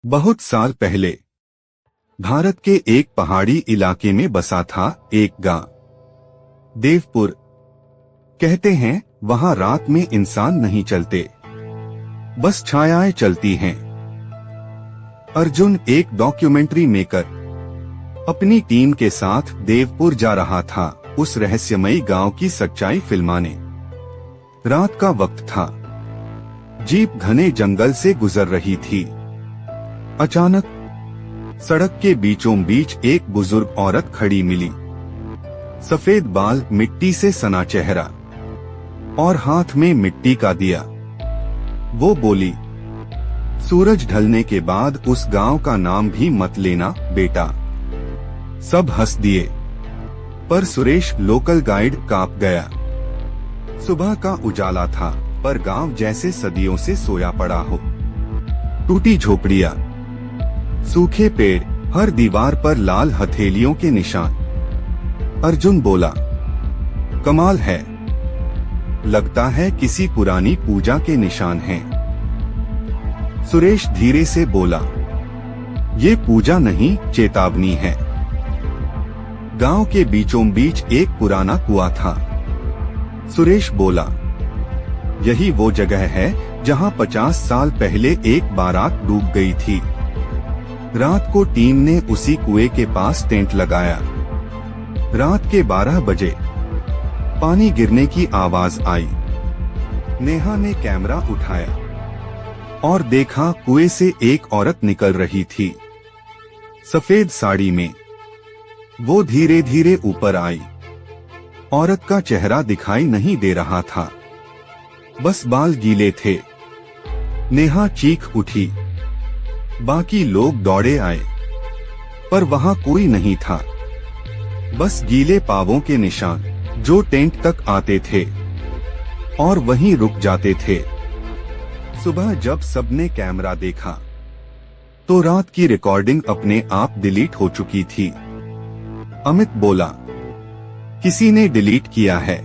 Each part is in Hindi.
बहुत साल पहले भारत के एक पहाड़ी इलाके में बसा था एक गांव देवपुर। कहते हैं वहां रात में इंसान नहीं चलते, बस छायाएं चलती हैं। अर्जुन एक डॉक्यूमेंट्री मेकर अपनी टीम के साथ देवपुर जा रहा था उस रहस्यमयी गांव की सच्चाई फिल्माने। रात का वक्त था, जीप घने जंगल से गुजर रही थी। अचानक सड़क के बीचों बीच एक बुजुर्ग औरत खड़ी मिली। सफेद बाल, मिट्टी से सना चेहरा और हाथ में मिट्टी का दिया। वो बोली, सूरज ढलने के बाद उस गांव का नाम भी मत लेना बेटा। सब हंस दिए, पर सुरेश लोकल गाइड कांप गया। सुबह का उजाला था, पर गांव जैसे सदियों से सोया पड़ा हो। टूटी झोपड़ियां, सूखे पेड़, हर दीवार पर लाल हथेलियों के निशान। अर्जुन बोला, कमाल है, लगता है किसी पुरानी पूजा के निशान हैं। सुरेश धीरे से बोला, ये पूजा नहीं, चेतावनी है। गांव के बीचों बीच एक पुराना कुआं था। सुरेश बोला, यही वो जगह है जहां 50 साल पहले एक बारात डूब गई थी। रात को टीम ने उसी कुएं के पास टेंट लगाया। रात के 12 बजे पानी गिरने की आवाज आई। नेहा ने कैमरा उठाया और देखा कुएं से एक औरत निकल रही थी, सफेद साड़ी में। वो धीरे धीरे ऊपर आई। औरत का चेहरा दिखाई नहीं दे रहा था, बस बाल गीले थे। नेहा चीख उठी। बाकी लोग दौड़े आए, पर वहां कोई नहीं था, बस गीले पावों के निशान जो टेंट तक आते थे और वहीं रुक जाते थे। सुबह जब सबने कैमरा देखा तो रात की रिकॉर्डिंग अपने आप डिलीट हो चुकी थी। अमित बोला, किसी ने डिलीट किया है।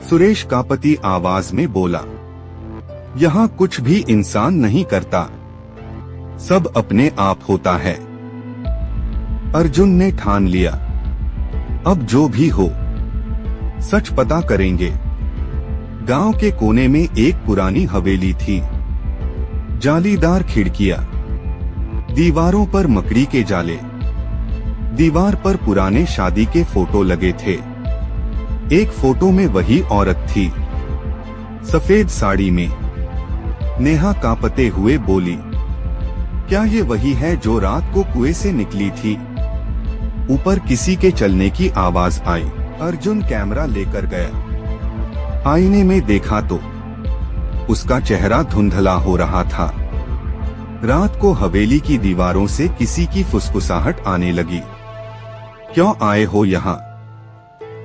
सुरेश कांपती आवाज में बोला, यहाँ कुछ भी इंसान नहीं करता, सब अपने आप होता है। अर्जुन ने ठान लिया, अब जो भी हो सच पता करेंगे। गांव के कोने में एक पुरानी हवेली थी, जालीदार खिड़कियां, दीवारों पर मकड़ी के जाले। दीवार पर पुराने शादी के फोटो लगे थे। एक फोटो में वही औरत थी, सफेद साड़ी में। नेहा कांपते हुए बोली, क्या ये वही है जो रात को कुएं से निकली थी? ऊपर किसी के चलने की आवाज आई। अर्जुन कैमरा लेकर गया। आईने में देखा तो उसका चेहरा धुंधला हो रहा था। रात को हवेली की दीवारों से किसी की फुसफुसाहट आने लगी। क्यों आए हो यहाँ?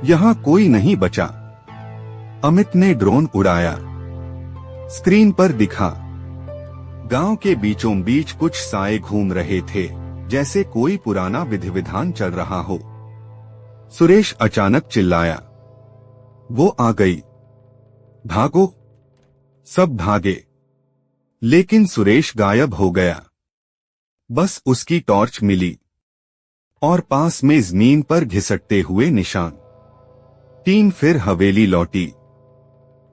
यहाँ कोई नहीं बचा। अमित ने ड्रोन उड़ाया। स्क्रीन पर दिखा, गांव के बीचों बीच कुछ साए घूम रहे थे, जैसे कोई पुराना विधि विधान चल रहा हो। सुरेश अचानक चिल्लाया, वो आ गई, भागो। सब भागे, लेकिन सुरेश गायब हो गया। बस उसकी टॉर्च मिली और पास में जमीन पर घिसटते हुए निशान। टीम फिर हवेली लौटी।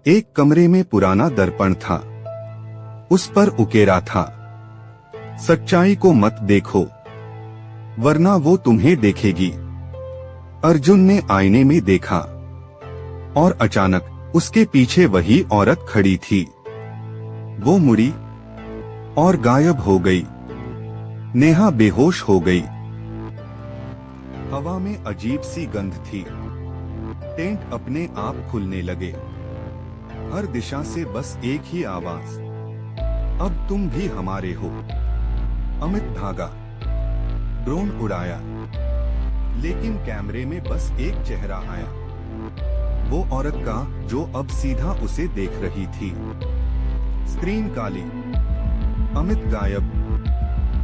एक कमरे में पुराना दर्पण था, उस पर उकेरा था, सच्चाई को मत देखो वरना वो तुम्हें देखेगी। अर्जुन ने आईने में देखा और अचानक उसके पीछे वही औरत खड़ी थी। वो मुड़ी और गायब हो गई। नेहा बेहोश हो गई। हवा में अजीब सी गंध थी। टेंट अपने आप खुलने लगे। हर दिशा से बस एक ही आवाज, अब तुम भी हमारे हो। अमित भागा, ड्रोन उड़ाया, लेकिन कैमरे में बस एक चेहरा आया, वो औरत का जो अब सीधा उसे देख रही थी। स्क्रीन काली, अमित गायब।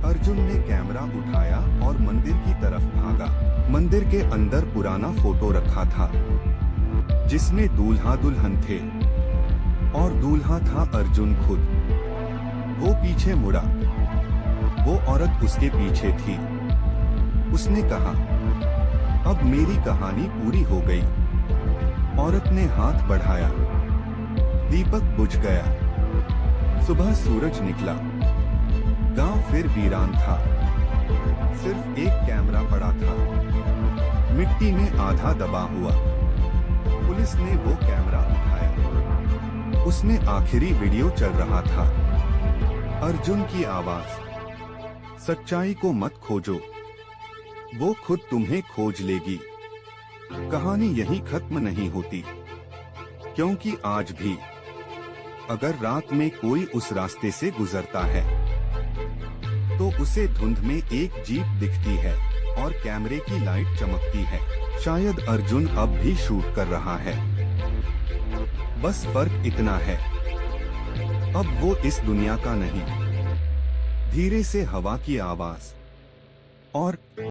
अर्जुन ने कैमरा उठाया और मंदिर की तरफ भागा। मंदिर के अंदर पुराना फोटो रखा था, जिसमें दूल्हा दुल्हन थे और दूल्हा था अर्जुन खुद। वो पीछे मुड़ा, वो औरत उसके पीछे थी। उसने कहा, अब मेरी कहानी पूरी हो गई। औरत ने हाथ बढ़ाया, दीपक बुझ गया। सुबह सूरज निकला, गांव फिर वीरान था। सिर्फ एक कैमरा पड़ा था, मिट्टी में आधा दबा हुआ। पुलिस ने वो कैमरा उठाया, उसमें आखिरी वीडियो चल रहा था। अर्जुन की आवाज, सच्चाई को मत खोजो, वो खुद तुम्हें खोज लेगी। कहानी यहीं खत्म नहीं होती, क्योंकि आज भी अगर रात में कोई उस रास्ते से गुजरता है तो उसे धुंध में एक जीप दिखती है और कैमरे की लाइट चमकती है। शायद अर्जुन अब भी शूट कर रहा है, बस फर्क इतना है, अब वो इस दुनिया का नहीं। धीरे से हवा की आवाज और